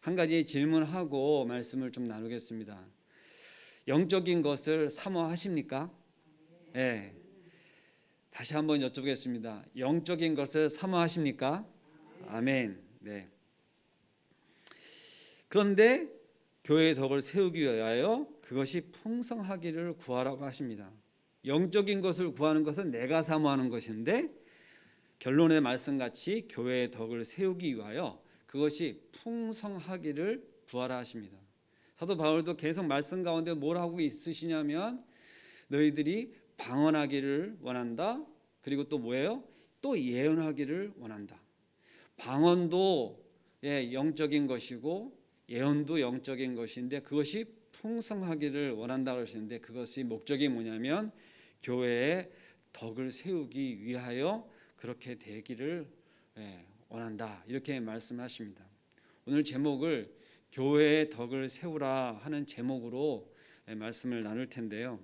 한 가지 질문하고 말씀을 좀 나누겠습니다. 영적인 것을 사모하십니까? 네. 다시 한번 여쭤보겠습니다. 영적인 것을 사모하십니까? 아멘. 네. 그런데 교회의 덕을 세우기 위하여 그것이 풍성하기를 구하라고 하십니다. 영적인 것을 구하는 것은 내가 사모하는 것인데 결론의 말씀같이 교회의 덕을 세우기 위하여 그것이 풍성하기를 구하라 하십니다. 사도 바울도 계속 말씀 가운데 뭘 하고 있으시냐면 너희들이 방언하기를 원한다. 그리고 또 뭐예요? 또 예언하기를 원한다. 방언도 영적인 것이고 예언도 영적인 것인데 그것이 풍성하기를 원한다 그러시는데 그것이 목적이 뭐냐면 교회의 덕을 세우기 위하여 그렇게 되기를 원한다. 이렇게 말씀하십니다. 오늘 제목을 교회의 덕을 세우라 하는 제목으로 말씀을 나눌 텐데요.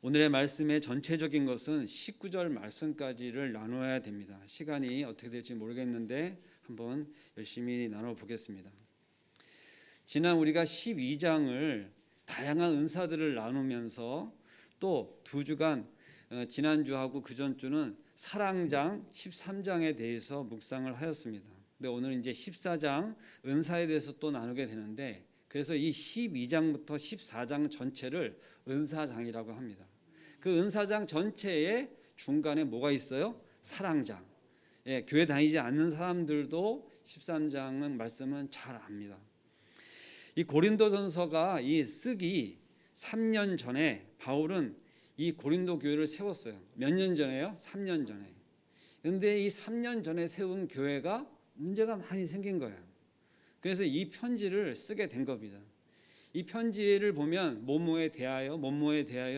오늘의 말씀의 전체적인 것은 19절 말씀까지를 나눠야 됩니다. 시간이 어떻게 될지 모르겠는데 한번 열심히 나눠보겠습니다. 지난 우리가 12장을 다양한 은사들을 나누면서 또 두 주간 지난주하고 그 전주는 사랑장 13장에 대해서 묵상을 하였습니다. 근데 오늘 이제 14장 은사에 대해서 또 나누게 되는데 그래서 이 12장부터 14장 전체를 은사장이라고 합니다. 그 은사장 전체의 중간에 뭐가 있어요? 사랑장. 교회 다니지 않는 사람들도 13장은 말씀은 잘 압니다. 이 고린도전서가 이 쓰기 3년 전에 바울은 이 고린도 교회를 세웠어요. 몇 년 전에요? 3년 전에. 그런데 이 3년 전에 세운 교회가 문제가 많이 생긴 거예요. 그래서 이 편지를 쓰게 된 겁니다. 이 편지를 보면 뭐뭐에 대하여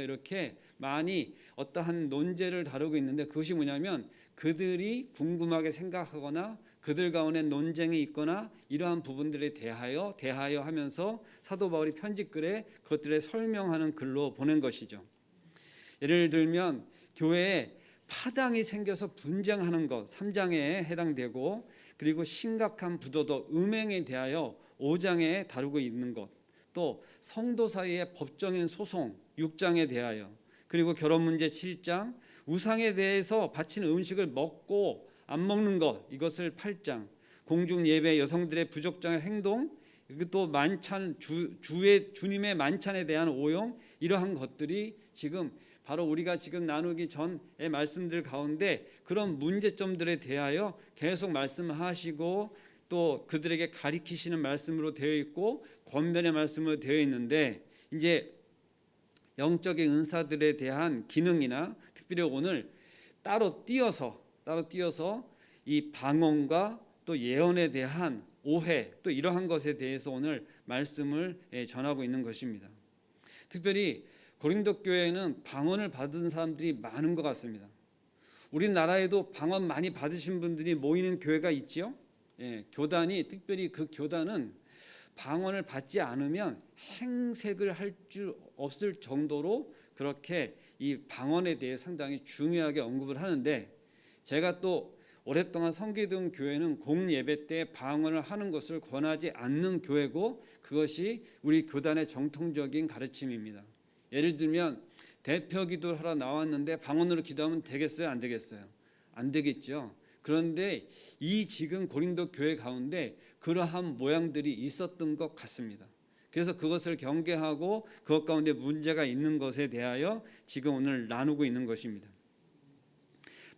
이렇게 많이 어떠한 논제를 다루고 있는데 그것이 뭐냐면 그들이 궁금하게 생각하거나 그들 가운데 논쟁이 있거나 이러한 부분들에 대하여 하면서 사도 바울이 편지글에 그것들을 설명하는 글로 보낸 것이죠. 예를 들면 교회에 파당이 생겨서 분쟁하는 것 3장에 해당되고 그리고 심각한 부도덕 음행에 대하여 5장에 다루고 있는 것 또 성도 사이의 법정인 소송 6장에 대하여 그리고 결혼 문제 7장 우상에 대해서 바치는 음식을 먹고 안 먹는 것 이것을 8장 공중 예배 여성들의 부적절한 행동 또 만찬 주님의 만찬에 대한 오용 이러한 것들이 지금 바로 우리가 지금 나누기 전의 말씀들 가운데 그런 문제점들에 대하여 계속 말씀하시고 또 그들에게 가리키시는 말씀으로 되어 있고 권면의 말씀으로 되어 있는데 이제 영적인 은사들에 대한 기능이나 특별히 오늘 따로 띄어서 이 방언과 또 예언에 대한 오해 또 이러한 것에 대해서 오늘 말씀을 전하고 있는 것입니다. 특별히 고린도 교회에는 방언을 받은 사람들이 많은 것 같습니다. 우리나라에도 방언 많이 받으신 분들이 모이는 교회가 있지요. 교단이 특별히 그 교단은 방언을 받지 않으면 행색을 할 줄 없을 정도로 그렇게 이 방언에 대해 상당히 중요하게 언급을 하는데 제가 또 오랫동안 섬기던 교회는 공예배 때 방언을 하는 것을 권하지 않는 교회고 그것이 우리 교단의 정통적인 가르침입니다. 예를 들면 대표 기도를 하러 나왔는데 방언으로 기도하면 되겠어요? 안 되겠어요? 안 되겠죠. 그런데 이 지금 고린도 교회 가운데 그러한 모양들이 있었던 것 같습니다. 그래서 그것을 경계하고 그것 가운데 문제가 있는 것에 대하여 지금 오늘 나누고 있는 것입니다.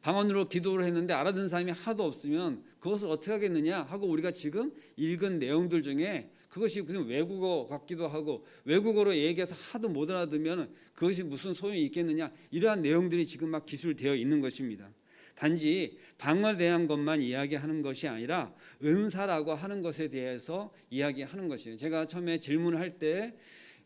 방언으로 기도를 했는데 알아듣는 사람이 하도 없으면 그것을 어떻게 하겠느냐 하고 우리가 지금 읽은 내용들 중에 그것이 그냥 외국어 같기도 하고 외국어로 얘기해서 하도 못 알아들으면 그것이 무슨 소용이 있겠느냐 이러한 내용들이 지금 막 기술되어 있는 것입니다. 단지 방언에 대한 것만 이야기하는 것이 아니라 은사라고 하는 것에 대해서 이야기하는 것이에요. 제가 처음에 질문을 할 때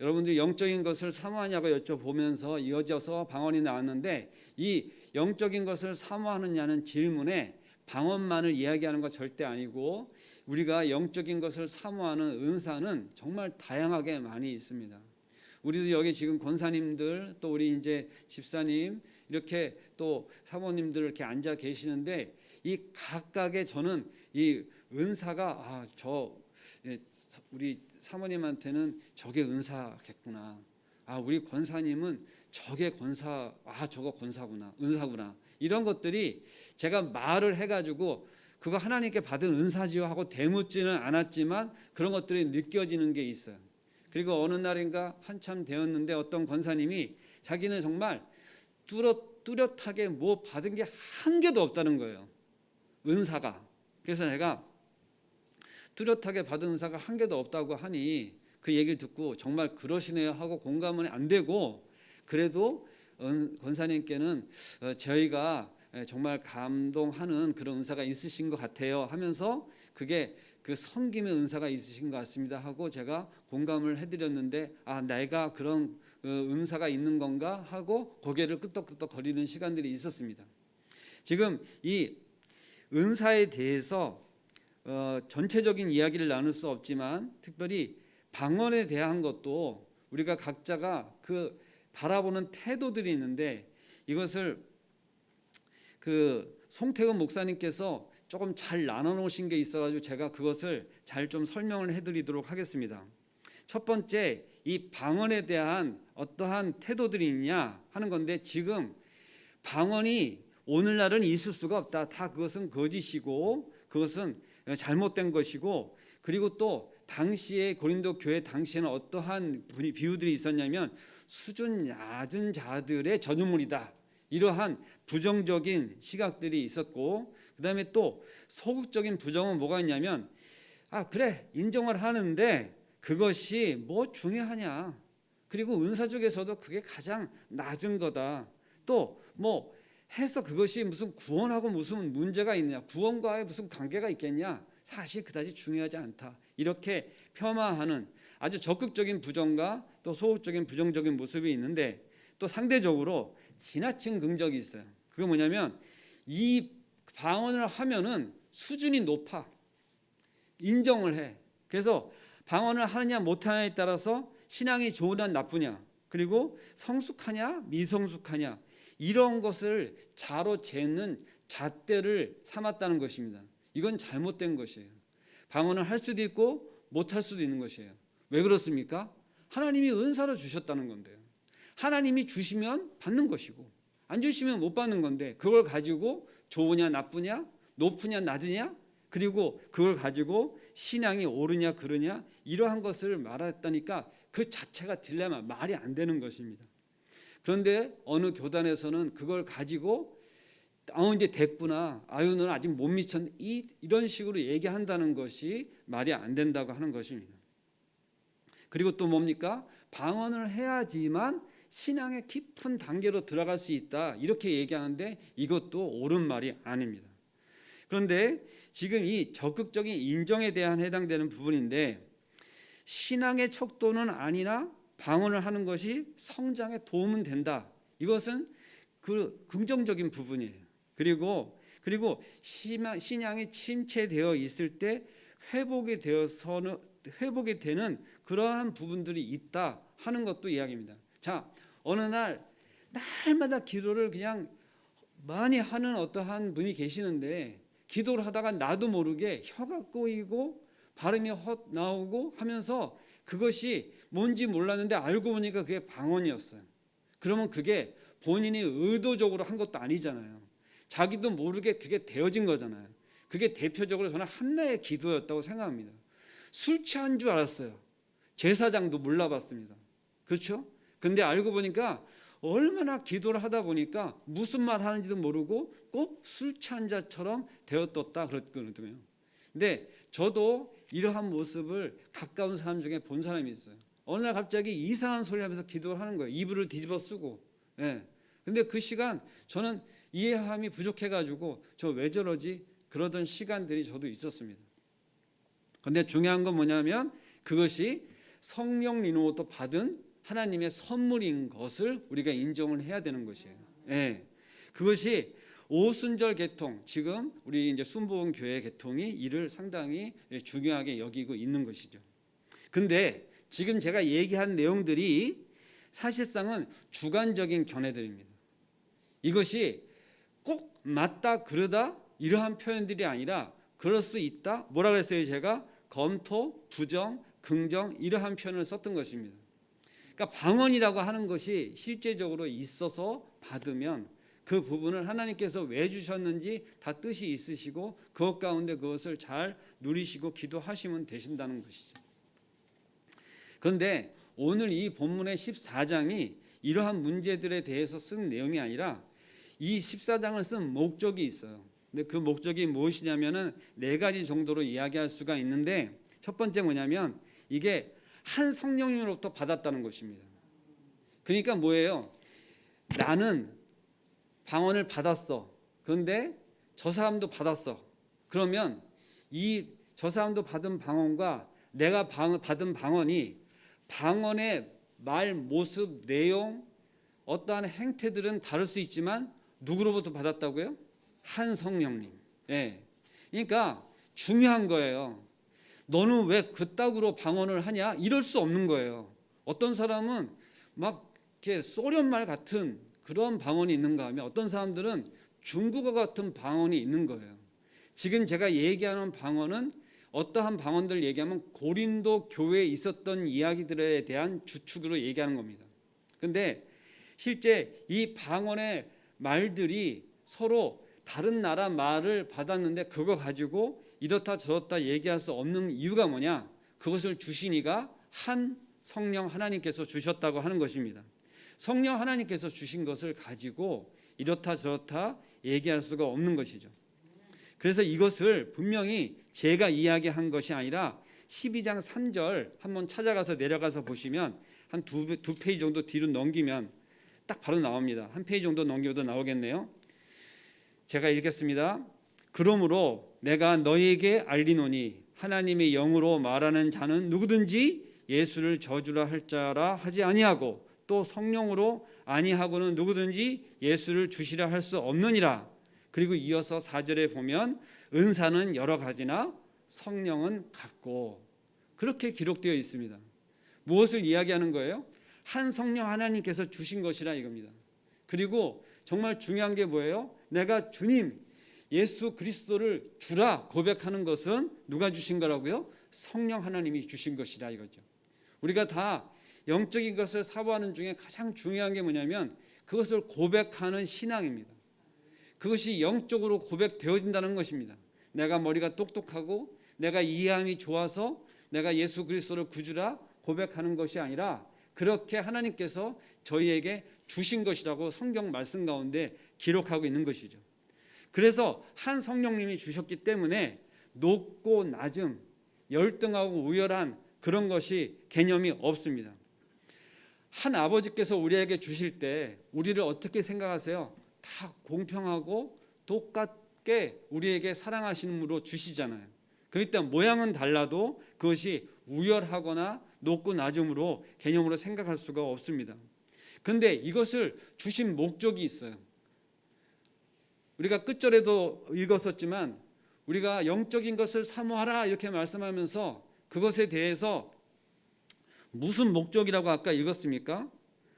여러분들이 영적인 것을 사모하냐고 여쭤보면서 이어져서 방언이 나왔는데 이 영적인 것을 사모하느냐는 질문에 방언만을 이야기하는 것 절대 아니고 우리가 영적인 것을 사모하는 은사는 정말 다양하게 많이 있습니다. 우리도 여기 지금 권사님들 또 우리 이제 집사님 이렇게 또 사모님들 이렇게 앉아 계시는데 이 각각의 저는 이 은사가 우리 사모님한테는 저게 은사겠구나. 우리 권사님은 저게 저거 권사구나, 은사구나. 이런 것들이 제가 말을 해가지고 그거 하나님께 받은 은사지요 하고 대묻지는 않았지만 그런 것들이 느껴지는 게 있어요. 그리고 어느 날인가 한참 되었는데 어떤 권사님이 자기는 정말 뚜렷하게 뭐 받은 게 한 개도 없다는 거예요, 은사가. 그래서 내가 뚜렷하게 받은 은사가 한 개도 없다고 하니 그 얘기를 듣고 정말 그러시네요 하고 공감은 안 되고, 그래도 권사님께는 저희가 정말 감동하는 그런 은사가 있으신 것 같아요 하면서 그게 그 섬김의 은사가 있으신 것 같습니다 하고 제가 공감을 해드렸는데, 내가 그런 은사가 있는 건가 하고 고개를 끄덕끄덕 거리는 시간들이 있었습니다. 지금 이 은사에 대해서 전체적인 이야기를 나눌 수 없지만 특별히 방언에 대한 것도 우리가 각자가 그 바라보는 태도들이 있는데, 이것을 그 송태근 목사님께서 조금 잘 나눠 놓으신 게 있어가지고 제가 그것을 잘 좀 설명을 해드리도록 하겠습니다. 첫 번째, 이 방언에 대한 어떠한 태도들이 있냐 하는 건데, 지금 방언이 오늘날은 있을 수가 없다. 다 그것은 거짓이고 그것은 잘못된 것이고, 그리고 또 당시에 고린도 교회 당시에는 어떠한 비유들이 있었냐면 수준 낮은 자들의 전유물이다. 이러한 부정적인 시각들이 있었고, 그 다음에 또 소극적인 부정은 뭐가 있냐면 그래 인정을 하는데 그것이 뭐 중요하냐, 그리고 은사 중에서도 그게 가장 낮은 거다, 또 뭐 해서 그것이 무슨 구원하고 무슨 문제가 있느냐, 구원과의 무슨 관계가 있겠냐, 사실 그다지 중요하지 않다, 이렇게 폄하하는 아주 적극적인 부정과 또 소극적인 부정적인 모습이 있는데, 또 상대적으로 지나친 긍정이 있어요. 그게 뭐냐면 이 방언을 하면은 수준이 높아, 인정을 해. 그래서 방언을 하느냐 못하느냐에 따라서 신앙이 좋으냐 나쁘냐, 그리고 성숙하냐 미성숙하냐, 이런 것을 자로 재는 잣대를 삼았다는 것입니다. 이건 잘못된 것이에요. 방언을 할 수도 있고 못할 수도 있는 것이에요. 왜 그렇습니까? 하나님이 은사로 주셨다는 건데요. 하나님이 주시면 받는 것이고 안 주시면 못 받는 건데, 그걸 가지고 좋으냐 나쁘냐, 높으냐 낮으냐, 그리고 그걸 가지고 신앙이 오르냐 그르냐, 이러한 것을 말했다니까 그 자체가 딜레마, 말이 안 되는 것입니다. 그런데 어느 교단에서는 그걸 가지고 이제 됐구나, 너는 아직 못 미쳤네, 이런 식으로 얘기한다는 것이 말이 안 된다고 하는 것입니다. 그리고 또 뭡니까? 방언을 해야지만 신앙의 깊은 단계로 들어갈 수 있다, 이렇게 얘기하는데 이것도 옳은 말이 아닙니다. 그런데 지금 이 적극적인 인정에 대한 해당되는 부분인데, 신앙의 척도는 아니나 방언을 하는 것이 성장에 도움은 된다, 이것은 그 긍정적인 부분이에요. 그리고 신앙이 침체되어 있을 때 회복이 되는 그러한 부분들이 있다 하는 것도 이야기입니다. 자, 어느 날마다 기도를 그냥 많이 하는 어떠한 분이 계시는데, 기도를 하다가 나도 모르게 혀가 꼬이고 발음이 헛 나오고 하면서 그것이 뭔지 몰랐는데 알고 보니까 그게 방언이었어요. 그러면 그게 본인이 의도적으로 한 것도 아니잖아요. 자기도 모르게 그게 되어진 거잖아요. 그게 대표적으로 저는 한나의 기도였다고 생각합니다. 술 취한 줄 알았어요. 제사장도 몰라봤습니다. 그렇죠? 근데 알고 보니까 얼마나 기도를 하다 보니까 무슨 말 하는지도 모르고 꼭 술 취한 자처럼 되었다 그랬거든요. 근데 저도 이러한 모습을 가까운 사람 중에 본 사람이 있어요. 어느 날 갑자기 이상한 소리를 하면서 기도를 하는 거예요. 이불을 뒤집어 쓰고. 근데 그 시간 저는 이해함이 부족해가지고 저 왜 저러지? 그러던 시간들이 저도 있었습니다. 근데 중요한 건 뭐냐면 그것이 성령 인도로 받은 하나님의 선물인 것을 우리가 인정을 해야 되는 것이에요. 그것이 오순절 계통, 지금 우리 이제 순복음 교회 계통이 이를 상당히 중요하게 여기고 있는 것이죠. 근데 지금 제가 얘기한 내용들이 사실상은 주관적인 견해들입니다. 이것이 꼭 맞다 그러다 이러한 표현들이 아니라 그럴 수 있다. 뭐라 그랬어요? 제가 검토, 부정, 긍정 이러한 표현을 썼던 것입니다. 그러니까 방언이라고 하는 것이 실제적으로 있어서 받으면 그 부분을 하나님께서 왜 주셨는지 다 뜻이 있으시고 그것 가운데 그것을 잘 누리시고 기도하시면 되신다는 것이죠. 그런데 오늘 이 본문의 14장이 이러한 문제들에 대해서 쓴 내용이 아니라 이 14장을 쓴 목적이 있어요. 근데 그 목적이 무엇이냐면은 네 가지 정도로 이야기할 수가 있는데, 첫 번째 뭐냐면 이게 한 성령님으로부터 받았다는 것입니다. 그러니까 뭐예요? 나는 방언을 받았어. 그런데 저 사람도 받았어. 그러면 이 저 사람도 받은 방언과 내가 받은 방언이 방언의 말, 모습, 내용, 어떠한 행태들은 다를 수 있지만 누구로부터 받았다고요? 한 성령님. 예. 그러니까 중요한 거예요. 너는 왜 그따구로 방언을 하냐? 이럴 수 없는 거예요. 어떤 사람은 막 이렇게 소련말 같은 그런 방언이 있는가 하면 어떤 사람들은 중국어 같은 방언이 있는 거예요. 지금 제가 얘기하는 방언은 어떠한 방언들 얘기하면 고린도 교회에 있었던 이야기들에 대한 주축으로 얘기하는 겁니다. 근데 실제 이 방언의 말들이 서로 다른 나라 말을 받았는데 그거 가지고 이렇다 저렇다 얘기할 수 없는 이유가 뭐냐? 그것을 주신 이가 한 성령 하나님께서 주셨다고 하는 것입니다. 성령 하나님께서 주신 것을 가지고 이렇다 저렇다 얘기할 수가 없는 것이죠. 그래서 이것을 분명히 제가 이야기한 것이 아니라 12장 3절 한번 찾아가서 내려가서 보시면 한 두 페이지 정도 뒤로 넘기면 딱 바로 나옵니다. 한 페이지 정도 넘겨도 나오겠네요. 제가 읽겠습니다. 그러므로 내가 너희에게 알리노니 하나님의 영으로 말하는 자는 누구든지 예수를 저주라 할 자라 하지 아니하고 또 성령으로 아니하고는 누구든지 예수를 주시라 할 수 없느니라. 그리고 이어서 4절에 보면 은사는 여러 가지나 성령은 같고, 그렇게 기록되어 있습니다. 무엇을 이야기하는 거예요? 한 성령 하나님께서 주신 것이라 이겁니다. 그리고 정말 중요한 게 뭐예요? 내가 주님 예수 그리스도를 주라 고백하는 것은 누가 주신 거라고요? 성령 하나님이 주신 것이라 이거죠. 우리가 다 영적인 것을 사모하는 중에 가장 중요한 게 뭐냐면 그것을 고백하는 신앙입니다. 그것이 영적으로 고백되어진다는 것입니다. 내가 머리가 똑똑하고 내가 이해함이 좋아서 내가 예수 그리스도를 구주라 고백하는 것이 아니라 그렇게 하나님께서 저희에게 주신 것이라고 성경 말씀 가운데 기록하고 있는 것이죠. 그래서 한 성령님이 주셨기 때문에 높고 낮음, 열등하고 우열한 그런 것이 개념이 없습니다. 한 아버지께서 우리에게 주실 때 우리를 어떻게 생각하세요? 다 공평하고 똑같게 우리에게 사랑하심으로 주시잖아요. 그렇기 때문에 모양은 달라도 그것이 우열하거나 높고 낮음으로 개념으로 생각할 수가 없습니다. 그런데 이것을 주신 목적이 있어요. 우리가 끝절에도 읽었었지만 우리가 영적인 것을 사모하라 이렇게 말씀하면서 그것에 대해서 무슨 목적이라고 아까 읽었습니까?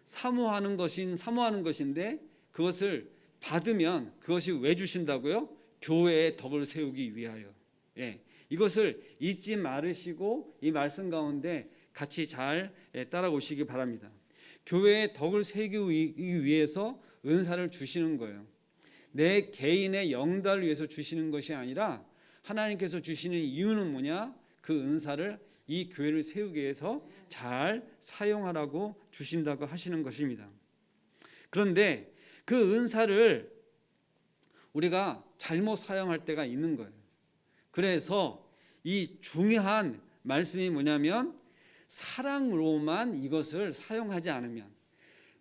사모하는 것인데 그것을 받으면 그것이 왜 주신다고요? 교회의 덕을 세우기 위하여. 예, 이것을 잊지 말으시고 이 말씀 가운데 같이 잘 따라오시기 바랍니다. 교회의 덕을 세우기 위해서 은사를 주시는 거예요. 내 개인의 영달을 위해서 주시는 것이 아니라 하나님께서 주시는 이유는 뭐냐? 그 은사를 이 교회를 세우기 위해서 잘 사용하라고 주신다고 하시는 것입니다. 그런데 그 은사를 우리가 잘못 사용할 때가 있는 거예요. 그래서 이 중요한 말씀이 뭐냐면 사랑으로만 이것을 사용하지 않으면,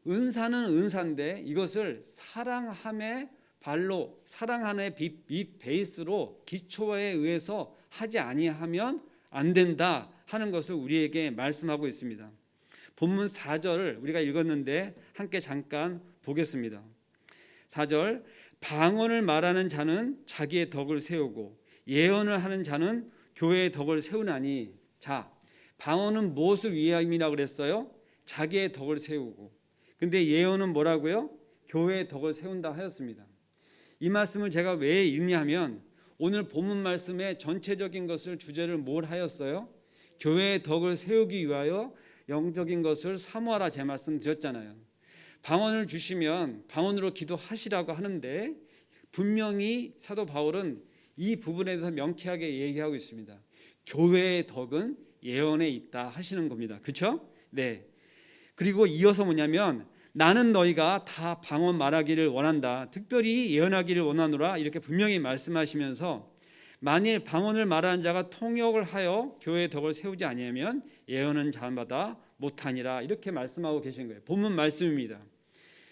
은사는 은사인데 이것을 사랑함의 발로, 사랑함의 베이스로 기초에 의해서 하지 아니하면 안 된다 하는 것을 우리에게 말씀하고 있습니다. 본문 4절을 우리가 읽었는데 함께 잠깐 보겠습니다. 4절, 방언을 말하는 자는 자기의 덕을 세우고 예언을 하는 자는 교회의 덕을 세우나니. 자, 방언은 무엇을 위함이라고 그랬어요? 자기의 덕을 세우고. 근데 예언은 뭐라고요? 교회의 덕을 세운다 하였습니다. 이 말씀을 제가 왜 읽냐면 오늘 본문 말씀의 전체적인 것을 주제를 뭘 하였어요? 교회의 덕을 세우기 위하여 영적인 것을 사모하라, 제 말씀 드렸잖아요. 방언을 주시면 방언으로 기도하시라고 하는데 분명히 사도 바울은 이 부분에 대해서 명쾌하게 얘기하고 있습니다. 교회의 덕은 예언에 있다 하시는 겁니다. 그렇죠? 네. 그리고 이어서 뭐냐면 나는 너희가 다 방언 말하기를 원한다. 특별히 예언하기를 원하노라. 이렇게 분명히 말씀하시면서 만일 방언을 말하는 자가 통역을 하여 교회의 덕을 세우지 아니하면 예언은 자마다 못하니라. 이렇게 말씀하고 계신 거예요. 본문 말씀입니다.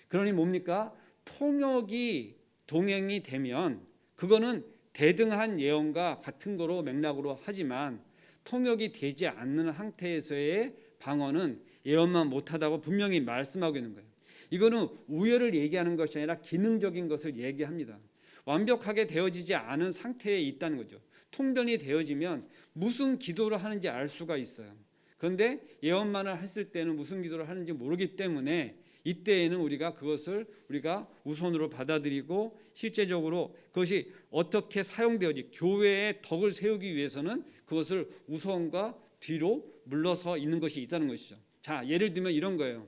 그러니 뭡니까? 통역이 동행이 되면 그거는 대등한 예언과 같은 거로 맥락으로 하지만 통역이 되지 않는 상태에서의 방언은 예언만 못하다고 분명히 말씀하고 있는 거예요. 이거는 우열을 얘기하는 것이 아니라 기능적인 것을 얘기합니다. 완벽하게 되어지지 않은 상태에 있다는 거죠. 통변이 되어지면 무슨 기도를 하는지 알 수가 있어요. 그런데 예언만을 했을 때는 무슨 기도를 하는지 모르기 때문에 이때에는 우리가 그것을 우리가 우선으로 받아들이고 실제적으로 그것이 어떻게 사용되어지 교회의 덕을 세우기 위해서는 그것을 우선과 뒤로 물러서 있는 것이 있다는 것이죠. 자, 예를 들면 이런 거예요.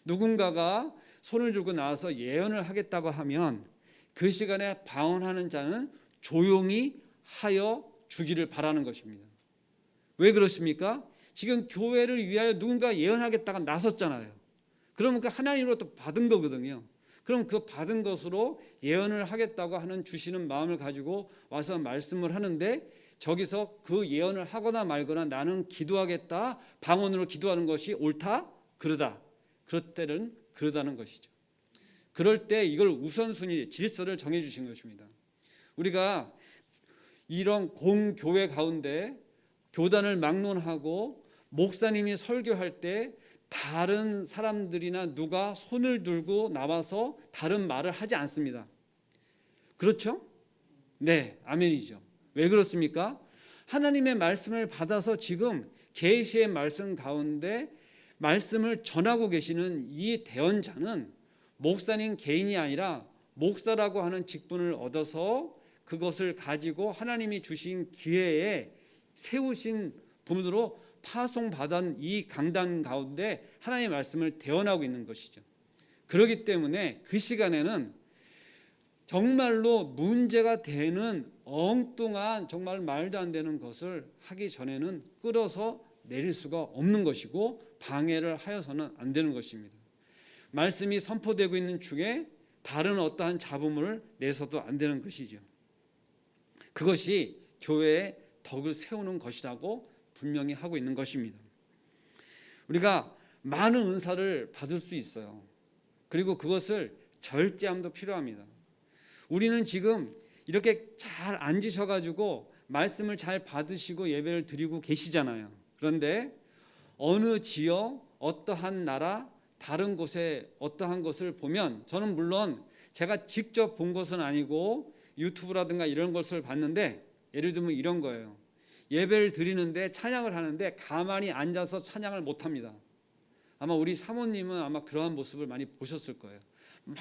누군가가 손을 들고 나와서 예언을 하겠다고 하면 그 시간에 방언하는 자는 조용히 하여 주기를 바라는 것입니다. 왜 그렇습니까? 지금 교회를 위하여 누군가 예언하겠다가 나섰잖아요. 그러면 그 하나님으로부터 받은 거거든요. 그럼 그 받은 것으로 예언을 하겠다고 하는 주시는 마음을 가지고 와서 말씀을 하는데 저기서 그 예언을 하거나 말거나 나는 기도하겠다, 방언으로 기도하는 것이 옳다? 그러다. 그럴 때는 그러다는 것이죠. 그럴 때 이걸 우선순위, 질서를 정해 주신 것입니다. 우리가 이런 공교회 가운데 교단을 막론하고 목사님이 설교할 때 다른 사람들이나 누가 손을 들고 나와서 다른 말을 하지 않습니다. 그렇죠? 네, 아멘이죠. 왜 그렇습니까? 하나님의 말씀을 받아서 지금 계시의 말씀 가운데 말씀을 전하고 계시는 이 대언자는 목사님 개인이 아니라 목사라고 하는 직분을 얻어서 그것을 가지고 하나님이 주신 기회에 세우신 분으로 파송받은 이 강단 가운데 하나님의 말씀을 대언하고 있는 것이죠. 그렇기 때문에 그 시간에는 정말로 문제가 되는 엉뚱한 정말 말도 안 되는 것을 하기 전에는 끌어서 내릴 수가 없는 것이고 방해를 하여서는 안 되는 것입니다. 말씀이 선포되고 있는 중에 다른 어떠한 잡음을 내서도 안 되는 것이죠. 그것이 교회의 덕을 세우는 것이라고 분명히 하고 있는 것입니다. 우리가 많은 은사를 받을 수 있어요. 그리고 그것을 절제함도 필요합니다. 우리는 지금 이렇게 잘 앉으셔가지고 말씀을 잘 받으시고 예배를 드리고 계시잖아요. 그런데 어느 지역, 어떠한 나라, 다른 곳에 어떠한 것을 보면 저는 물론 제가 직접 본 것은 아니고 유튜브라든가 이런 것을 봤는데 예를 들면 이런 거예요. 예배를 드리는데 찬양을 하는데 가만히 앉아서 찬양을 못합니다. 아마 우리 사모님은 아마 그러한 모습을 많이 보셨을 거예요. 막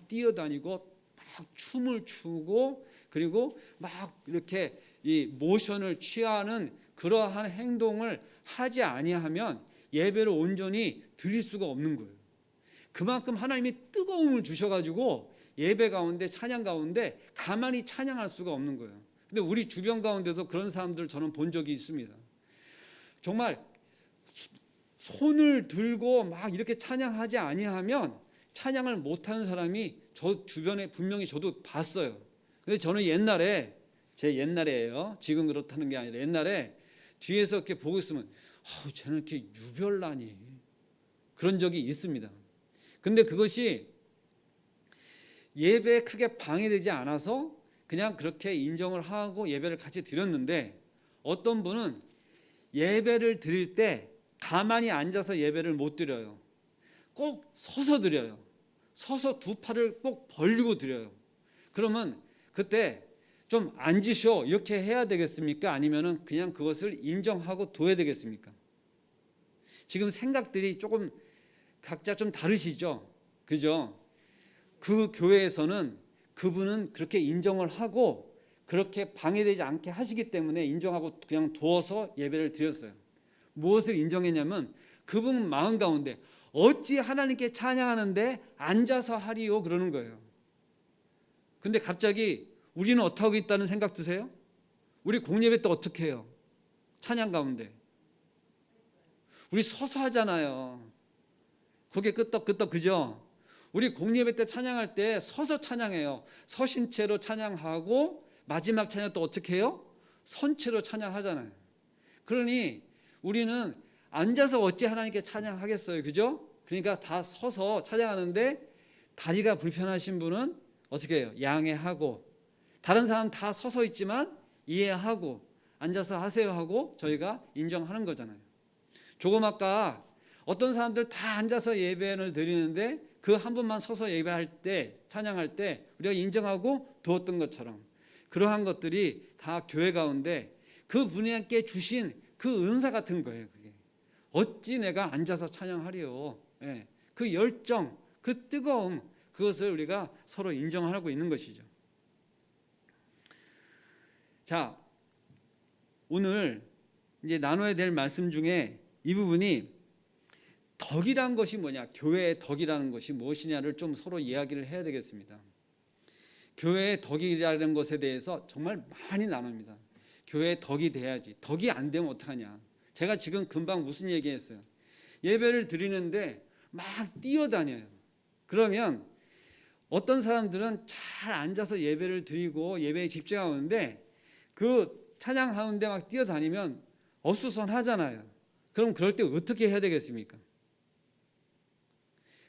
뛰어다니고 막 춤을 추고 그리고 막 이렇게 이 모션을 취하는 그러한 행동을 하지 아니하면 예배를 온전히 드릴 수가 없는 거예요. 그만큼 하나님이 뜨거움을 주셔가지고 예배 가운데 찬양 가운데 가만히 찬양할 수가 없는 거예요. 근데 우리 주변 가운데도 그런 사람들 저는 본 적이 있습니다. 정말 손을 들고 막 이렇게 찬양하지 아니하면 찬양을 못하는 사람이 저 주변에 분명히 저도 봤어요. 근데 저는 옛날에 제 옛날에요. 지금 그렇다는 게 아니라 옛날에 뒤에서 이렇게 보고 있으면 쟤는 이렇게 유별나니 그런 적이 있습니다. 근데 그것이 예배에 크게 방해되지 않아서 그냥 그렇게 인정을 하고 예배를 같이 드렸는데 어떤 분은 예배를 드릴 때 가만히 앉아서 예배를 못 드려요. 꼭 서서 드려요. 서서 두 팔을 꼭 벌리고 드려요. 그러면 그때 좀 앉으셔 이렇게 해야 되겠습니까? 아니면은 그냥 그것을 인정하고 둬야 되겠습니까? 지금 생각들이 조금 각자 좀 다르시죠? 그죠? 그 교회에서는 그분은 그렇게 인정을 하고 그렇게 방해되지 않게 하시기 때문에 인정하고 그냥 두어서 예배를 드렸어요. 무엇을 인정했냐면 그분 마음 가운데 어찌 하나님께 찬양하는데 앉아서 하리요 그러는 거예요. 근데 갑자기 우리는 어떻게 하고 있다는 생각 드세요? 우리 공예배 때 어떻게 해요? 찬양 가운데 우리 서서 하잖아요. 그게 끄떡끄떡 그죠? 우리 공예배 때 찬양할 때 서서 찬양해요. 서신 채로 찬양하고 마지막 찬양 또 어떻게 해요? 선채로 찬양하잖아요. 그러니 우리는 앉아서 어찌 하나님께 찬양하겠어요, 그죠? 그러니까 다 서서 찬양하는데 다리가 불편하신 분은 어떻게 해요? 양해하고, 다른 사람 다 서서 있지만 이해하고 앉아서 하세요 하고 저희가 인정하는 거잖아요. 조금 아까 어떤 사람들 다 앉아서 예배를 드리는데 그 한 분만 서서 예배할 때 찬양할 때 우리가 인정하고 두었던 것처럼 그러한 것들이 다 교회 가운데 그 분에게 주신 그 은사 같은 거예요. 그게 어찌 내가 앉아서 찬양하리요. 예, 그 열정, 그 뜨거움, 그것을 우리가 서로 인정하고 있는 것이죠. 자, 오늘 이제 나눠야 될 말씀 중에 이 부분이 덕이란 것이 뭐냐, 교회의 덕이라는 것이 무엇이냐를 좀 서로 이야기를 해야 되겠습니다. 교회의 덕이라는 것에 대해서 정말 많이 나눕니다. 교회의 덕이 돼야지. 덕이 안 되면 어떡하냐. 제가 지금 금방 무슨 얘기했어요. 예배를 드리는데 막 뛰어다녀요. 그러면 어떤 사람들은 잘 앉아서 예배를 드리고 예배에 집중하는데 그 찬양하는데 막 뛰어다니면 어수선하잖아요. 그럼 그럴 때 어떻게 해야 되겠습니까?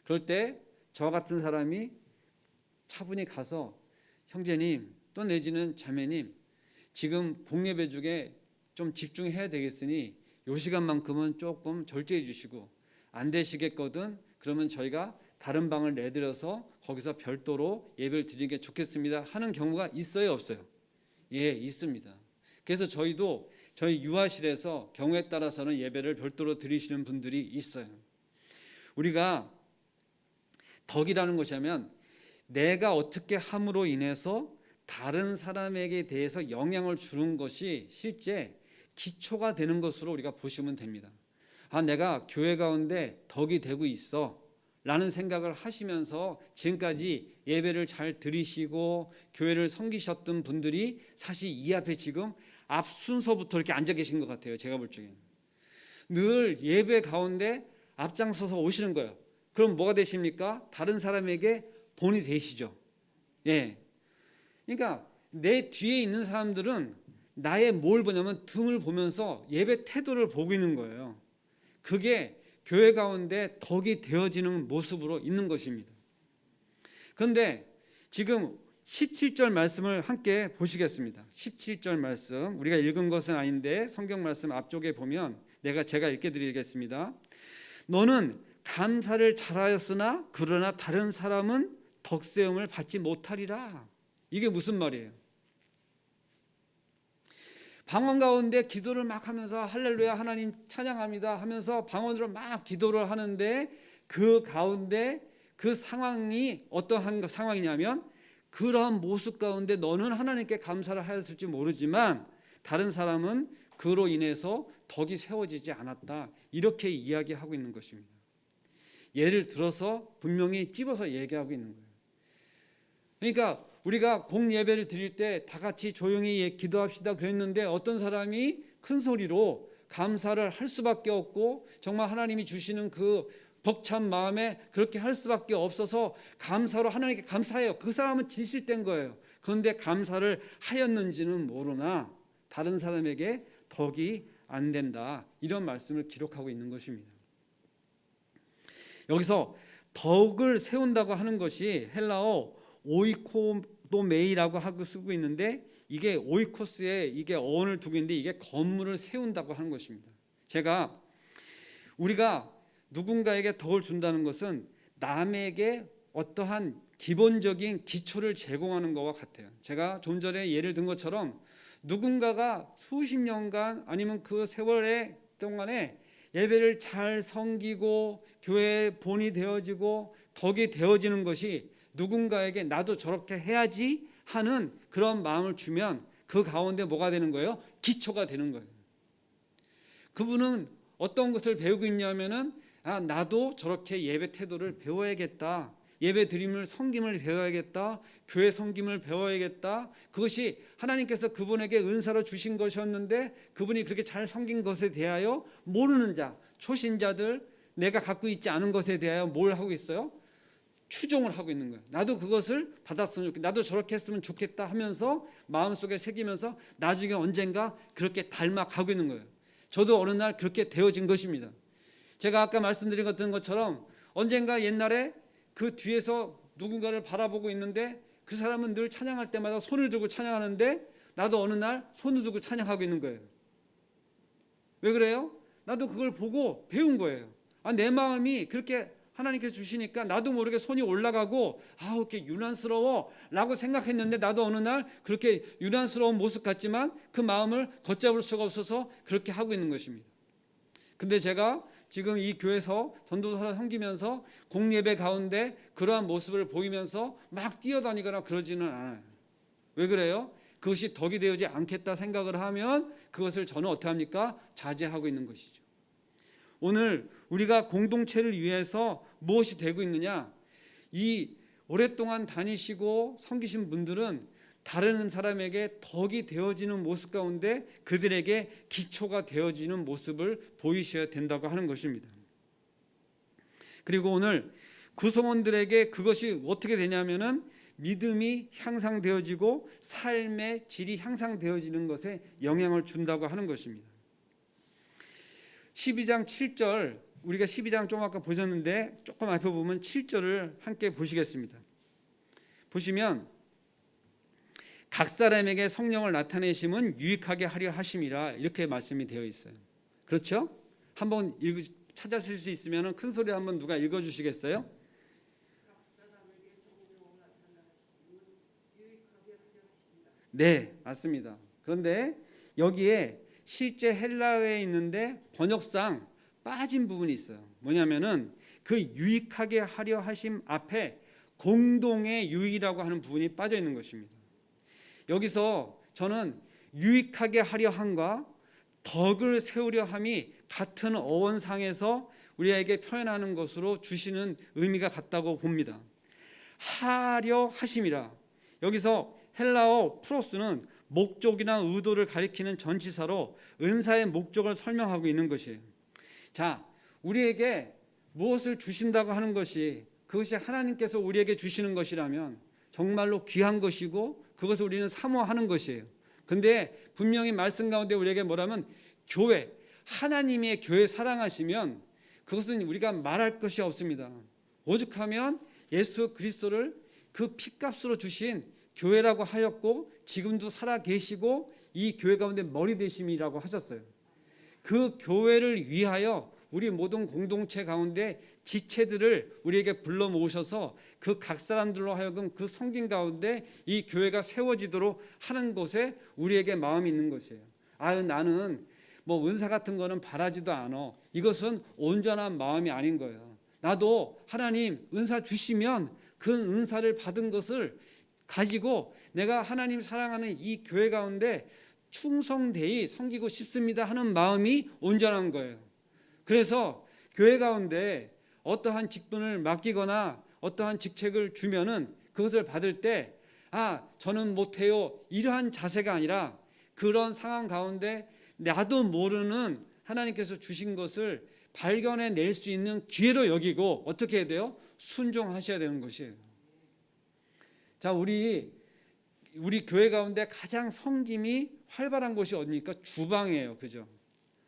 그럴 때 저 같은 사람이 차분히 가서 형제님 또 내지는 자매님 지금 공예배 중에 좀 집중해야 되겠으니 요 시간만큼은 조금 절제해 주시고 안 되시겠거든 그러면 저희가 다른 방을 내드려서 거기서 별도로 예배를 드리는 게 좋겠습니다 하는 경우가 있어요 없어요? 예, 있습니다. 그래서 저희도 저희 유아실에서 경우에 따라서는 예배를 별도로 드리시는 분들이 있어요. 우리가 덕이라는 것이 하면 내가 어떻게 함으로 인해서 다른 사람에게 대해서 영향을 주는 것이 실제 기초가 되는 것으로 우리가 보시면 됩니다. 아, 내가 교회 가운데 덕이 되고 있어 라는 생각을 하시면서 지금까지 예배를 잘 드리시고 교회를 섬기셨던 분들이 사실 이 앞에 지금 앞 순서부터 이렇게 앉아 계신 것 같아요. 제가 볼 적에는 늘 예배 가운데 앞장서서 오시는 거예요. 그럼 뭐가 되십니까? 다른 사람에게 본이 되시죠. 예. 그러니까 내 뒤에 있는 사람들은 나의 뭘 보냐면 등을 보면서 예배 태도를 보고 있는 거예요. 그게 교회 가운데 덕이 되어지는 모습으로 있는 것입니다. 그런데 지금 17절 말씀을 함께 보시겠습니다. 17절 말씀 우리가 읽은 것은 아닌데 성경 말씀 앞쪽에 보면 제가 읽게 드리겠습니다. 너는 감사를 잘하였으나 그러나 다른 사람은 덕세움을 받지 못하리라. 이게 무슨 말이에요? 방언 가운데 기도를 막 하면서 할렐루야 하나님 찬양합니다 하면서 방언으로 막 기도를 하는데 그 가운데 그 상황이 어떠한 상황이냐면 그러한 모습 가운데 너는 하나님께 감사를 하였을지 모르지만 다른 사람은 그로 인해서 덕이 세워지지 않았다 이렇게 이야기하고 있는 것입니다. 예를 들어서 분명히 찝어서 얘기하고 있는 거예요. 그러니까 우리가 공예배를 드릴 때 다 같이 조용히 기도합시다 그랬는데 어떤 사람이 큰 소리로 감사를 할 수밖에 없고 정말 하나님이 주시는 그 벅찬 마음에 그렇게 할 수밖에 없어서 감사로 하나님께 감사해요. 그 사람은 진실된 거예요. 그런데 감사를 하였는지는 모르나 다른 사람에게 덕이 안 된다 이런 말씀을 기록하고 있는 것입니다. 여기서 덕을 세운다고 하는 것이 헬라어 오이코도메이라고 하고 쓰고 있는데 이게 오이코스에 이게 어원을 두고 있는데 이게 건물을 세운다고 하는 것입니다. 우리가 누군가에게 덕을 준다는 것은 남에게 어떠한 기본적인 기초를 제공하는 것과 같아요. 제가 좀 전에 예를 든 것처럼 누군가가 수십 년간 아니면 그 세월의 동안에 예배를 잘 섬기고 교회의 본이 되어지고 덕이 되어지는 것이 누군가에게 나도 저렇게 해야지 하는 그런 마음을 주면 그 가운데 뭐가 되는 거예요? 기초가 되는 거예요. 그분은 어떤 것을 배우고 있냐면은 나도 저렇게 예배 태도를 배워야겠다. 예배 드림을 섬김을 배워야겠다. 교회 섬김을 배워야겠다. 그것이 하나님께서 그분에게 은사로 주신 것이었는데 그분이 그렇게 잘 섬긴 것에 대하여 모르는 자, 초신자들, 내가 갖고 있지 않은 것에 대하여 뭘 하고 있어요? 추종을 하고 있는 거예요. 나도 그것을 받았으면 좋겠다. 나도 저렇게 했으면 좋겠다 하면서 마음속에 새기면서 나중에 언젠가 그렇게 닮아가고 있는 거예요. 저도 어느 날 그렇게 되어진 것입니다. 제가 아까 말씀드린 것처럼 언젠가 옛날에 그 뒤에서 누군가를 바라보고 있는데 그 사람은 늘 찬양할 때마다 손을 들고 찬양하는데 나도 어느 날 손을 들고 찬양하고 있는 거예요. 왜 그래요? 나도 그걸 보고 배운 거예요. 내 마음이 그렇게 하나님께서 주시니까 나도 모르게 손이 올라가고 이렇게 유난스러워 라고 생각했는데 나도 어느 날 그렇게 유난스러운 모습 같지만 그 마음을 걷잡을 수가 없어서 그렇게 하고 있는 것입니다. 근데 제가 지금 이 교회에서 전도사를 섬기면서 공예배 가운데 그러한 모습을 보이면서 막 뛰어다니거나 그러지는 않아요. 왜 그래요? 그것이 덕이 되지 않겠다 생각을 하면 그것을 저는 어떻게 합니까? 자제하고 있는 것이죠. 오늘 우리가 공동체를 위해서 무엇이 되고 있느냐? 이 오랫동안 다니시고 섬기신 분들은 다른 사람에게 덕이 되어지는 모습 가운데 그들에게 기초가 되어지는 모습을 보이셔야 된다고 하는 것입니다. 그리고 오늘 구성원들에게 그것이 어떻게 되냐면은 믿음이 향상되어지고 삶의 질이 향상되어지는 것에 영향을 준다고 하는 것입니다. 12장 7절, 우리가 12장 좀 아까 보셨는데 조금 앞에 보면 7절을 함께 보시겠습니다. 보시면 각 사람에게 성령을 나타내심은 유익하게 하려 하심이라 이렇게 말씀이 되어 있어요. 그렇죠? 한번 찾아실 수 있으면 큰 소리 한번 누가 읽어주시겠어요? 네, 맞습니다. 그런데 여기에 실제 헬라어에 있는데 번역상 빠진 부분이 있어요. 뭐냐면은 그 유익하게 하려 하심 앞에 공동의 유익이라고 하는 부분이 빠져 있는 것입니다. 여기서 저는 유익하게 하려 함과 덕을 세우려 함이 같은 어원상에서 우리에게 표현하는 것으로 주시는 의미가 같다고 봅니다. 하려 하심이라. 여기서 헬라어 프로스는 목적이나 의도를 가리키는 전치사로 은사의 목적을 설명하고 있는 것이에요. 자, 우리에게 무엇을 주신다고 하는 것이 그것이 하나님께서 우리에게 주시는 것이라면 정말로 귀한 것이고 그것을 우리는 사모하는 것이에요. 근데 분명히 말씀 가운데 우리에게 뭐라면 교회, 하나님의 교회 사랑하시면 그것은 우리가 말할 것이 없습니다. 오죽하면 예수 그리스도를 그 피값으로 주신 교회라고 하였고 지금도 살아 계시고 이 교회 가운데 머리 되심이라고 하셨어요. 그 교회를 위하여 우리 모든 공동체 가운데 지체들을 우리에게 불러 모으셔서 그 각 사람들로 하여금 그 섬김 가운데 이 교회가 세워지도록 하는 것에 우리에게 마음이 있는 것이에요. 나는 뭐 은사 같은 거는 바라지도 않아. 이것은 온전한 마음이 아닌 거예요. 나도 하나님 은사 주시면 그 은사를 받은 것을 가지고 내가 하나님 사랑하는 이 교회 가운데 충성되이 섬기고 싶습니다 하는 마음이 온전한 거예요. 그래서 교회 가운데 어떠한 직분을 맡기거나 어떠한 직책을 주면은 그것을 받을 때 저는 못해요 이러한 자세가 아니라 그런 상황 가운데 나도 모르는 하나님께서 주신 것을 발견해낼 수 있는 기회로 여기고 어떻게 해야 돼요? 순종하셔야 되는 것이에요. 자, 우리 교회 가운데 가장 섬김이 활발한 곳이 어디입니까? 주방이에요. 그죠?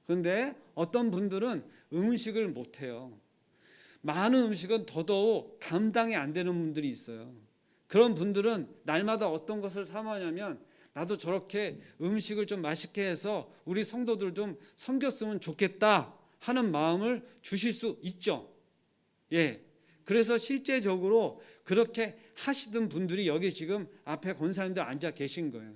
그런데 어떤 분들은 음식을 못해요. 많은 음식은 더더욱 감당이 안 되는 분들이 있어요. 그런 분들은 날마다 어떤 것을 사모하냐면 나도 저렇게 음식을 좀 맛있게 해서 우리 성도들 좀 섬겼으면 좋겠다 하는 마음을 주실 수 있죠. 예. 그래서 실제적으로 그렇게 하시던 분들이 여기 지금 앞에 권사님들 앉아 계신 거예요.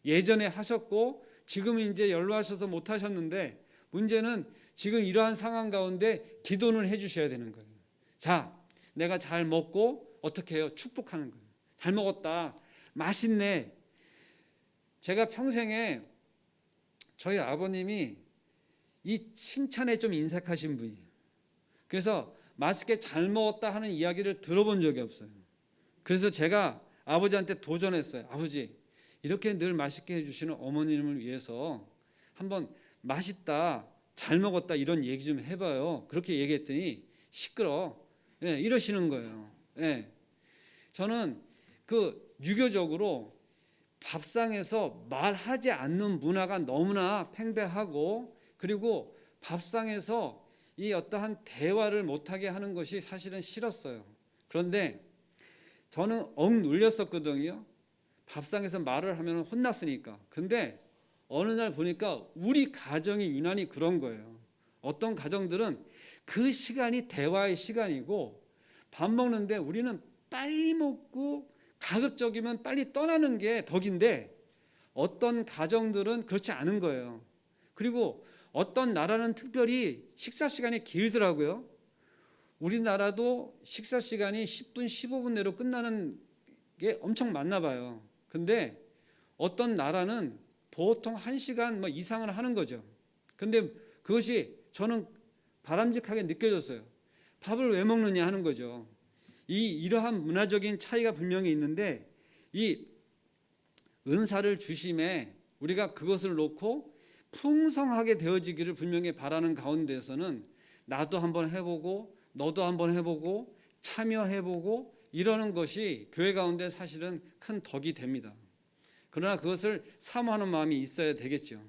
예전에 하셨고 지금은 이제 연로하셔서 못 하셨는데 문제는 지금 이러한 상황 가운데 기도를 해 주셔야 되는 거예요. 자, 내가 잘 먹고 어떻게 해요? 축복하는 거예요. 잘 먹었다. 맛있네. 제가 평생에 저희 아버님이 이 칭찬에 좀 인색하신 분이에요. 그래서 맛있게 잘 먹었다 하는 이야기를 들어본 적이 없어요. 그래서 제가 아버지한테 도전했어요. 아버지, 이렇게 늘 맛있게 해주시는 어머님을 위해서 한번 맛있다, 잘 먹었다 이런 얘기 좀 해봐요. 그렇게 얘기했더니 시끄러. 예, 이러시는 거예요. 예. 저는 그 유교적으로 밥상에서 말하지 않는 문화가 너무나 팽배하고, 그리고 밥상에서 이 어떠한 대화를 못하게 하는 것이 사실은 싫었어요. 그런데 저는 억눌렸었거든요. 밥상에서 말을 하면 혼났으니까. 근데 어느 날 보니까 우리 가정이 유난히 그런 거예요. 어떤 가정들은 그 시간이 대화의 시간이고, 밥 먹는데 우리는 빨리 먹고 가급적이면 빨리 떠나는 게 덕인데, 어떤 가정들은 그렇지 않은 거예요. 그리고 어떤 나라는 특별히 식사 시간이 길더라고요. 우리나라도 식사 시간이 10분, 15분 내로 끝나는 게 엄청 많나 봐요. 근데 어떤 나라는 보통 1시간 뭐 이상을 하는 거죠. 근데 그것이 저는 바람직하게 느껴졌어요. 밥을 왜 먹느냐 하는 거죠. 이러한 문화적인 차이가 분명히 있는데, 이 은사를 주심에 우리가 그것을 놓고 풍성하게 되어지기를 분명히 바라는 가운데서는 나도 한번 해보고 너도 한번 해보고 참여해보고 이러는 것이 교회 가운데 사실은 큰 덕이 됩니다. 그러나 그것을 사모하는 마음이 있어야 되겠죠.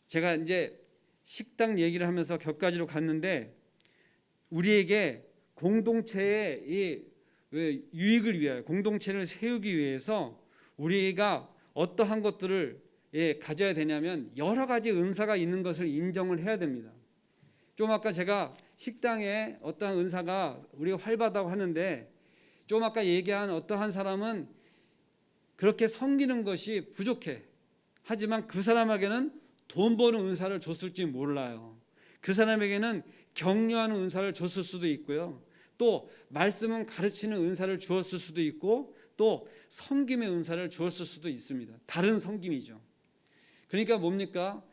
제가 이제 식당 얘기를 하면서 격가지로 갔는데, 우리에게 공동체의 이 유익을 위하여, 공동체를 세우기 위해서 우리가 어떠한 것들을 가져야 되냐면 여러 가지 은사가 있는 것을 인정을 해야 됩니다. 좀 아까 제가 식당에 어떠한 은사가 우리가 활발하다고 하는데, 좀 아까 얘기한 어떠한 사람은 그렇게 섬기는 것이 부족해. 하지만 그 사람에게는 돈 버는 은사를 줬을지 몰라요. 그 사람에게는 격려하는 은사를 줬을 수도 있고요. 또 말씀은 가르치는 은사를 주었을 수도 있고, 또 섬김의 은사를 주었을 수도 있습니다. 다른 섬김이죠. 그러니까 뭡니까?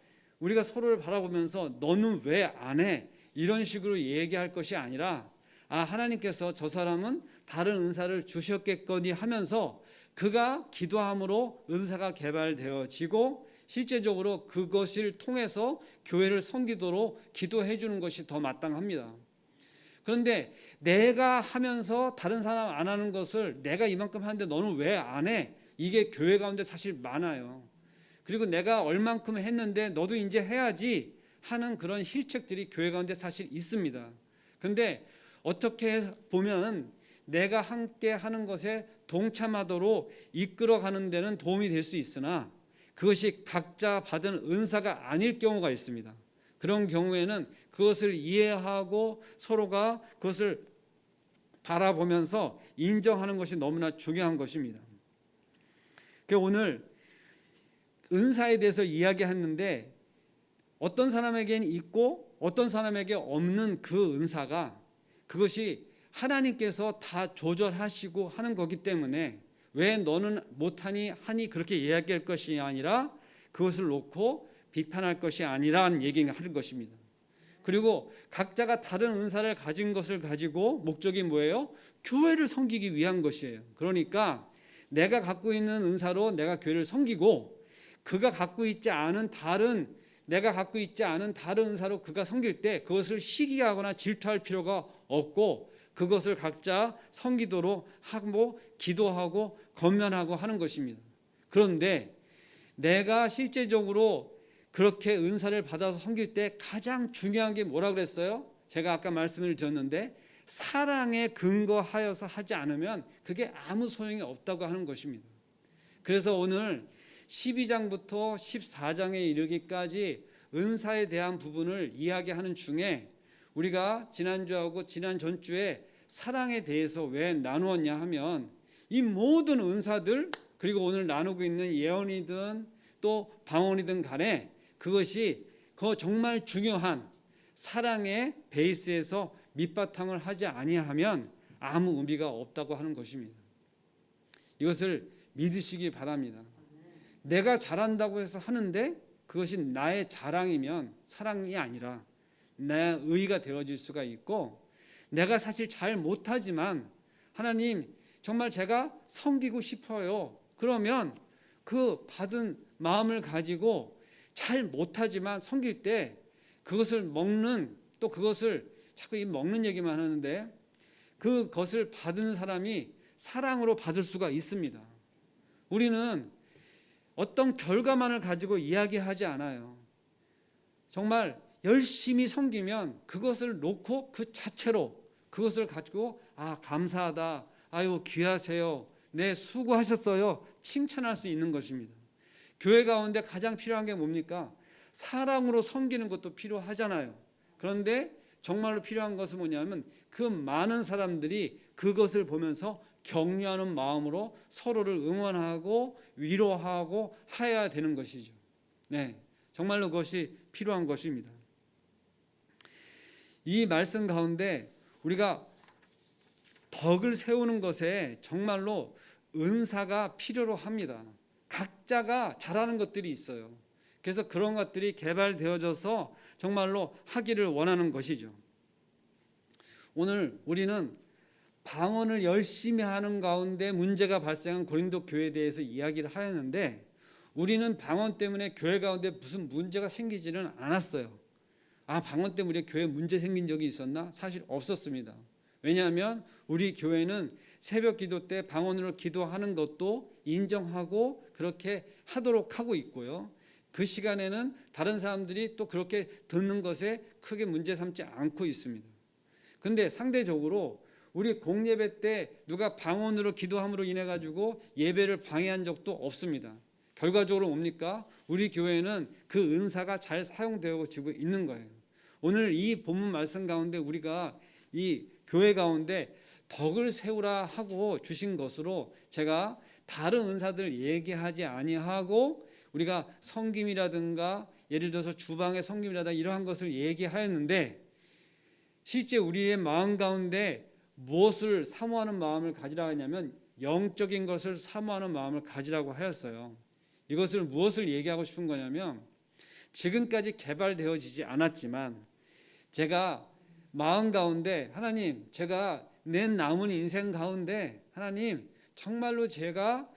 우리가 서로를 바라보면서 너는 왜 안 해? 이런 식으로 얘기할 것이 아니라, 하나님께서 저 사람은 다른 은사를 주셨겠거니 하면서 그가 기도함으로 은사가 개발되어지고, 실제적으로 그것을 통해서 교회를 섬기도록 기도해 주는 것이 더 마땅합니다. 그런데 내가 하면서 다른 사람 안 하는 것을 내가 이만큼 하는데 너는 왜 안 해? 이게 교회 가운데 사실 많아요. 그리고 내가 얼만큼 했는데 너도 이제 해야지 하는 그런 실책들이 교회 가운데 사실 있습니다. 그런데 어떻게 보면 내가 함께 하는 것에 동참하도록 이끌어가는 데는 도움이 될 수 있으나, 그것이 각자 받은 은사가 아닐 경우가 있습니다. 그런 경우에는 그것을 이해하고 서로가 그것을 바라보면서 인정하는 것이 너무나 중요한 것입니다. 오늘 은사에 대해서 이야기했는데, 어떤 사람에게는 있고 어떤 사람에게 없는 그 은사가, 그것이 하나님께서 다 조절하시고 하는 거기 때문에 왜 너는 못하니 하니 그렇게 이야기할 것이 아니라, 그것을 놓고 비판할 것이 아니라는 얘기를 하는 것입니다. 그리고 각자가 다른 은사를 가진 것을 가지고 목적이 뭐예요? 교회를 섬기기 위한 것이에요. 그러니까 내가 갖고 있는 은사로 내가 교회를 섬기고, 그가 갖고 있지 않은 내가 갖고 있지 않은 다른 은사로 그가 섬길 때 그것을 시기하거나 질투할 필요가 없고, 그것을 각자 섬기도록 하고 기도하고 권면하고 하는 것입니다. 그런데 내가 실제적으로 그렇게 은사를 받아서 섬길 때 가장 중요한 게 뭐라 그랬어요? 제가 아까 말씀을 드렸는데, 사랑에 근거하여서 하지 않으면 그게 아무 소용이 없다고 하는 것입니다. 그래서 오늘 12장부터 14장에 이르기까지 은사에 대한 부분을 이야기하는 중에, 우리가 지난주하고 지난 전주에 사랑에 대해서 왜 나누었냐 하면, 이 모든 은사들, 그리고 오늘 나누고 있는 예언이든 또 방언이든 간에 그것이 정말 중요한 사랑의 베이스에서 밑바탕을 하지 아니하면 아무 의미가 없다고 하는 것입니다. 이것을 믿으시기 바랍니다. 내가 잘한다고 해서 하는데 그것이 나의 자랑이면 사랑이 아니라 내 의가 되어질 수가 있고, 내가 사실 잘 못하지만 하나님 정말 제가 섬기고 싶어요. 그러면 그 받은 마음을 가지고 잘 못하지만 섬길 때 그것을 먹는, 또 그것을 자꾸 이 먹는 얘기만 하는데 그것을 받은 사람이 사랑으로 받을 수가 있습니다. 우리는 어떤 결과만을 가지고 이야기하지 않아요. 정말 열심히 섬기면 그것을 놓고 그 자체로 그것을 가지고 감사하다, 아유 귀하세요, 네 수고하셨어요 칭찬할 수 있는 것입니다. 교회 가운데 가장 필요한 게 뭡니까? 사랑으로 섬기는 것도 필요하잖아요. 그런데 정말로 필요한 것은 뭐냐면 그 많은 사람들이 그것을 보면서 격려하는 마음으로 서로를 응원하고 위로하고 해야 되는 것이죠. 네, 정말로 그것이 필요한 것입니다. 이 말씀 가운데 우리가 덕을 세우는 것에 정말로 은사가 필요로 합니다. 각자가 잘하는 것들이 있어요. 그래서 그런 것들이 개발되어져서 정말로 하기를 원하는 것이죠. 오늘 우리는 방언을 열심히 하는 가운데 문제가 발생한 고린도 교회에 대해서 이야기를 하였는데, 우리는 방언 때문에 교회 가운데 무슨 문제가 생기지는 않았어요. 방언 때문에 우리 교회에 문제 생긴 적이 있었나? 사실 없었습니다. 왜냐하면 우리 교회는 새벽 기도 때 방언으로 기도하는 것도 인정하고 그렇게 하도록 하고 있고요. 그 시간에는 다른 사람들이 또 그렇게 듣는 것에 크게 문제 삼지 않고 있습니다. 근데 상대적으로 우리 공예배 때 누가 방언으로 기도함으로 인해 가지고 예배를 방해한 적도 없습니다. 결과적으로 뭡니까? 우리 교회는 그 은사가 잘 사용되어지고 있는 거예요. 오늘 이 본문 말씀 가운데 우리가 이 교회 가운데 덕을 세우라 하고 주신 것으로 제가 다른 은사들 얘기하지 아니하고 우리가 섬김이라든가 예를 들어서 주방의 섬김이라든가 이러한 것을 얘기하였는데, 실제 우리의 마음 가운데 무엇을 사모하는 마음을 가지라 하냐면 영적인 것을 사모하는 마음을 가지라고 하였어요. 이것을 무엇을 얘기하고 싶은 거냐면, 지금까지 개발되어지지 않았지만 제가 마음 가운데 하나님, 제가 내 남은 인생 가운데 하나님 정말로 제가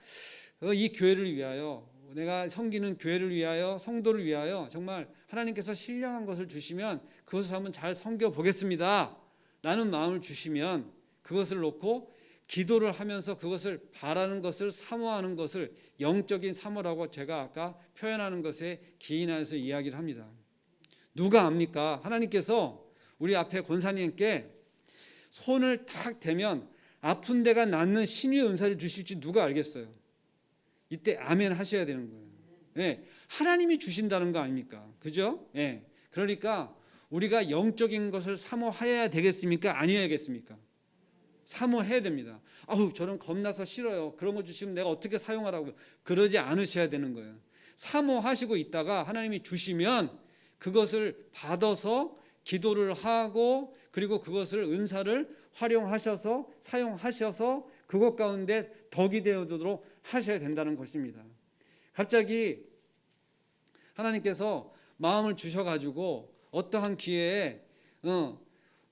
이 교회를 위하여, 내가 섬기는 교회를 위하여, 성도를 위하여 정말 하나님께서 신령한 것을 주시면 그것을 한번 잘 섬겨 보겠습니다 라는 마음을 주시면, 그것을 놓고 기도를 하면서 그것을 바라는 것을 사모하는 것을 영적인 사모라고 제가 아까 표현하는 것에 기인하여서 이야기를 합니다. 누가 압니까? 하나님께서 우리 앞에 권사님께 손을 탁 대면 아픈 데가 낫는 신유의 은사를 주실지 누가 알겠어요? 이때 아멘 하셔야 되는 거예요. 네, 하나님이 주신다는 거 아닙니까? 그죠? 네, 그러니까 우리가 영적인 것을 사모해야 되겠습니까? 아니어야겠습니까? 사모해야 됩니다. 저는 겁나서 싫어요. 그런 거 주시면 내가 어떻게 사용하라고요? 그러지 않으셔야 되는 거예요. 사모하시고 있다가 하나님이 주시면 그것을 받아서 기도를 하고, 그리고 그것을 은사를 활용하셔서 사용하셔서 그것 가운데 덕이 되어도록 하셔야 된다는 것입니다. 갑자기 하나님께서 마음을 주셔가지고 어떠한 기회에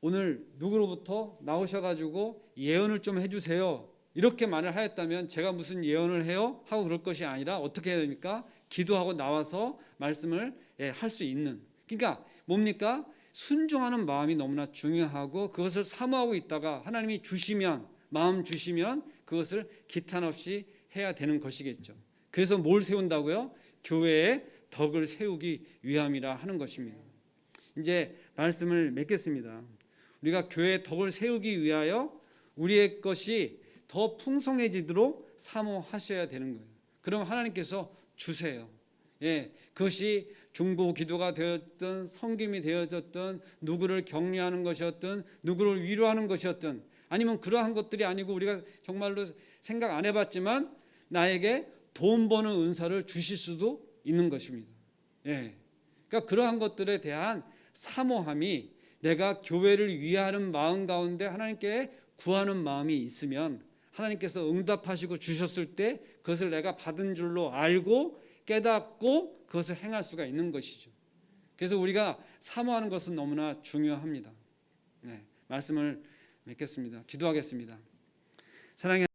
오늘 누구로부터 나오셔가지고 예언을 좀 해주세요 이렇게 말을 하였다면 제가 무슨 예언을 해요? 하고 그럴 것이 아니라 어떻게 해야 됩니까? 기도하고 나와서 말씀을 할 수 있는, 그러니까 뭡니까? 순종하는 마음이 너무나 중요하고, 그것을 사모하고 있다가 하나님이 주시면, 마음 주시면 그것을 기탄 없이 해야 되는 것이겠죠. 그래서 뭘 세운다고요? 교회의 덕을 세우기 위함이라 하는 것입니다. 이제 말씀을 맺겠습니다. 우리가 교회의 덕을 세우기 위하여 우리의 것이 더 풍성해지도록 사모하셔야 되는 거예요. 그럼 하나님께서 주세요. 그것이 중보 기도가 되었든 섬김이 되어졌든 누구를 격려하는 것이었든 누구를 위로하는 것이었든, 아니면 그러한 것들이 아니고 우리가 정말로 생각 안 해봤지만 나에게 돈 버는 은사를 주실 수도 있는 것입니다. 그러니까 그러한 것들에 대한 사모함이, 내가 교회를 위하는 마음 가운데 하나님께 구하는 마음이 있으면 하나님께서 응답하시고 주셨을 때 그것을 내가 받은 줄로 알고 깨닫고 그것을 행할 수가 있는 것이죠. 그래서 우리가 사모하는 것은 너무나 중요합니다. 네, 말씀을 맺겠습니다. 기도하겠습니다. 사랑의